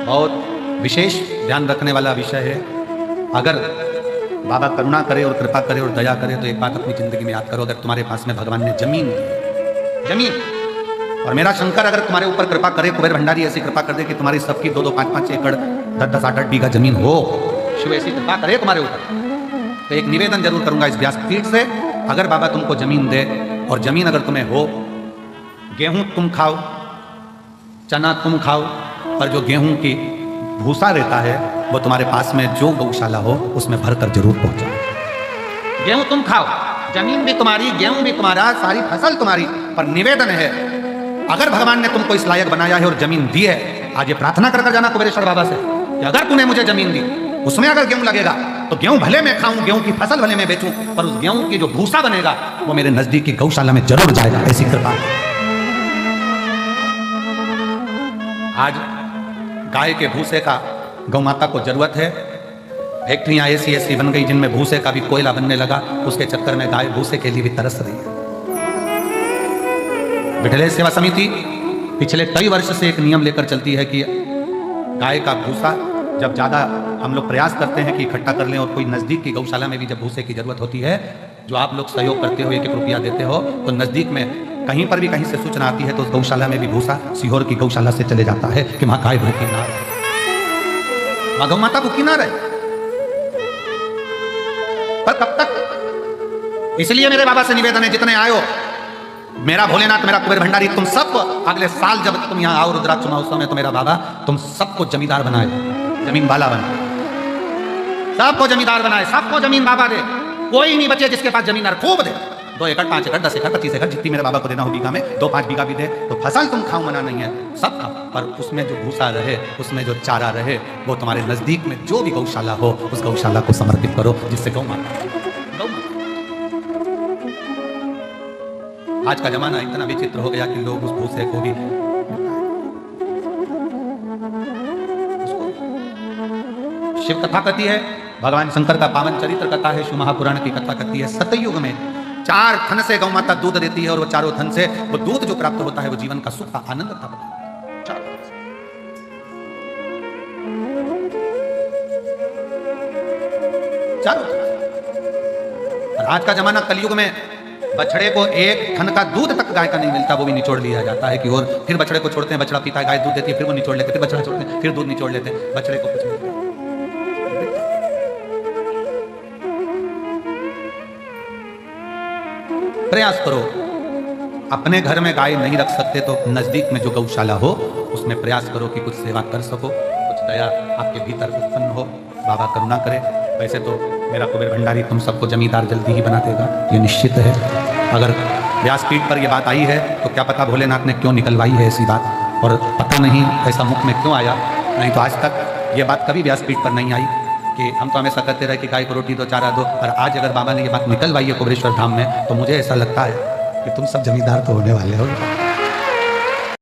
बहुत विशेष ध्यान रखने वाला विषय है। अगर बाबा करुणा करे और कृपा करे और दया करे तो एक बात अपनी जिंदगी में याद करो, अगर तुम्हारे पास में भगवान ने जमीन दी, जमीन, और मेरा शंकर अगर तुम्हारे ऊपर कृपा करे, कुबेर भंडारी ऐसी कृपा कर दे कि तुम्हारी सबकी 2-2, 5-5 एकड़, 10-10, 8-8 बीघा जमीन हो, शिव ऐसी कृपा करे तुम्हारे ऊपर, तो एक निवेदन जरूर करूंगा इस व्यासपीठ से, अगर बाबा तुमको जमीन दे और जमीन अगर तुम्हें हो, गेहूं तुम खाओ, चना तुम खाओ, पर जो गेहूं की भूसा रहता है वो तुम्हारे पास में जो गौशाला हो उसमें भरकर जरूर पहुंचाओ। गेहूं तुम खाओ, जमीन भी तुम्हारी, गेहूं भी तुम्हारा, सारी फसल तुम्हारी, पर निवेदन है अगर भगवान ने तुमको इस लायक बनाया है और जमीन दी है, आज ये प्रार्थना कर जाना कुबेरेश्वर बाबा से कि अगर तूने मुझे जमीन दी, उसमें अगर गेहूं लगेगा तो गेहूं भले मैं खाऊं, गेहूं की फसल भले मैं बेचूं, पर उस गेहूं की जो भूसा बनेगा वो मेरे नजदीक की गौशाला में जरूर जाएगा। ऐसी कृपा। आज गाय के भूसे का गौ माता को जरूरत है। फैक्ट्रियां ऐसी ऐसी बन गई जिनमें भूसे का भी कोयला बनने लगा, उसके चक्कर में गाय भूसे के लिए भी तरस रही है। विठलेश सेवा समिति पिछले कई वर्ष से एक नियम लेकर चलती है कि गाय का भूसा जब ज़्यादा हम लोग प्रयास करते हैं कि इकट्ठा कर लें, और कोई नज़दीक की गौशाला में भी जब भूसे की जरूरत होती है, जो आप लोग सहयोग करते हो, 1-1 रुपया देते हो, तो नज़दीक में कहीं पर भी कहीं से सूचना आती है तो उस गौशाला में भी भूसा सीहोर की गौशाला से चले जाता है कि वहां गाय भूखी ना रहे, वहां गौ माता भूखी ना रहे। पर कब तक? इसलिए मेरे बाबा से निवेदन है, जितने आयो, मेरा भोलेनाथ, मेरा कुबेर भंडारी, तुम सब अगले साल जब तुम यहाँ आओ रुद्राक्ष महोत्सव में, तो मेरा बाबा तुम सबको जमींदार बनाए, जमीन वाला बनाए, सबको जमींदार बनाए, सबको जमीन बाबा दे, कोई नहीं बचे जिसके पास जमीन खूब दे, 2 एकड़, 5 एकड़, 10 एकड़, 25 एकड़, जितनी मेरे बाबा को देना हो बीघा में, 2-5 बीघा भी दे, तो फसल तुम खाओ, मना नहीं है, सब खाओ, पर उसमें जो भूसा रहे, उसमें जो चारा रहे, वो तुम्हारे नजदीक में जो भी गौशाला हो उस गौशाला को समर्पित करो, जिससे गौ माता। आज का जमाना इतना विचित्र हो गया कि लोग उस भूसे को भी, शिव कथा कहती है, भगवान शंकर का पावन चरित्र कथा है, शिव महापुराण की कथा कहती है, सतयुग में 4 थन से गौ माता दूध देती है, और वो 4 थन से वो दूध जो प्राप्त होता है वो जीवन का सुख का आनंद था। और आज का जमाना कलयुग में बछड़े को 1 थन का दूध तक गाय का नहीं मिलता, वो भी निचोड़ लिया जाता है कि और फिर बछड़े को छोड़ते हैं, बछड़ा पीता है, गाय दूध देती है, फिर वो निचोड़ लेते, फिर बछड़ा छोड़ते हैं, फिर दूध निचोड़ लेते हैं, बछड़े को कुछ नहीं। प्रयास करो, अपने घर में गाय नहीं रख सकते तो नजदीक में जो गौशाला हो उसमें प्रयास करो कि कुछ सेवा कर सको, कुछ दया आपके भीतर उत्पन्न हो, बाबा करुणा करे। वैसे तो मेरा कुबेर भंडारी तुम सबको जमींदार जल्दी ही बना देगा, ये निश्चित है। अगर व्यासपीठ पर यह बात आई है तो क्या पता भोलेनाथ ने क्यों निकलवाई है ऐसी बात, और पता नहीं ऐसा मुख में क्यों आया, नहीं तो आज तक ये बात कभी व्यासपीठ पर नहीं आई कि हम तो हमेशा कहते रहे कि गाय को रोटी दो, चारा दो, पर आज अगर बाबा ने ये बात निकलवाई है कुबेरेश्वर धाम में, तो मुझे ऐसा लगता है कि तुम सब जमींदार तो होने वाले हो।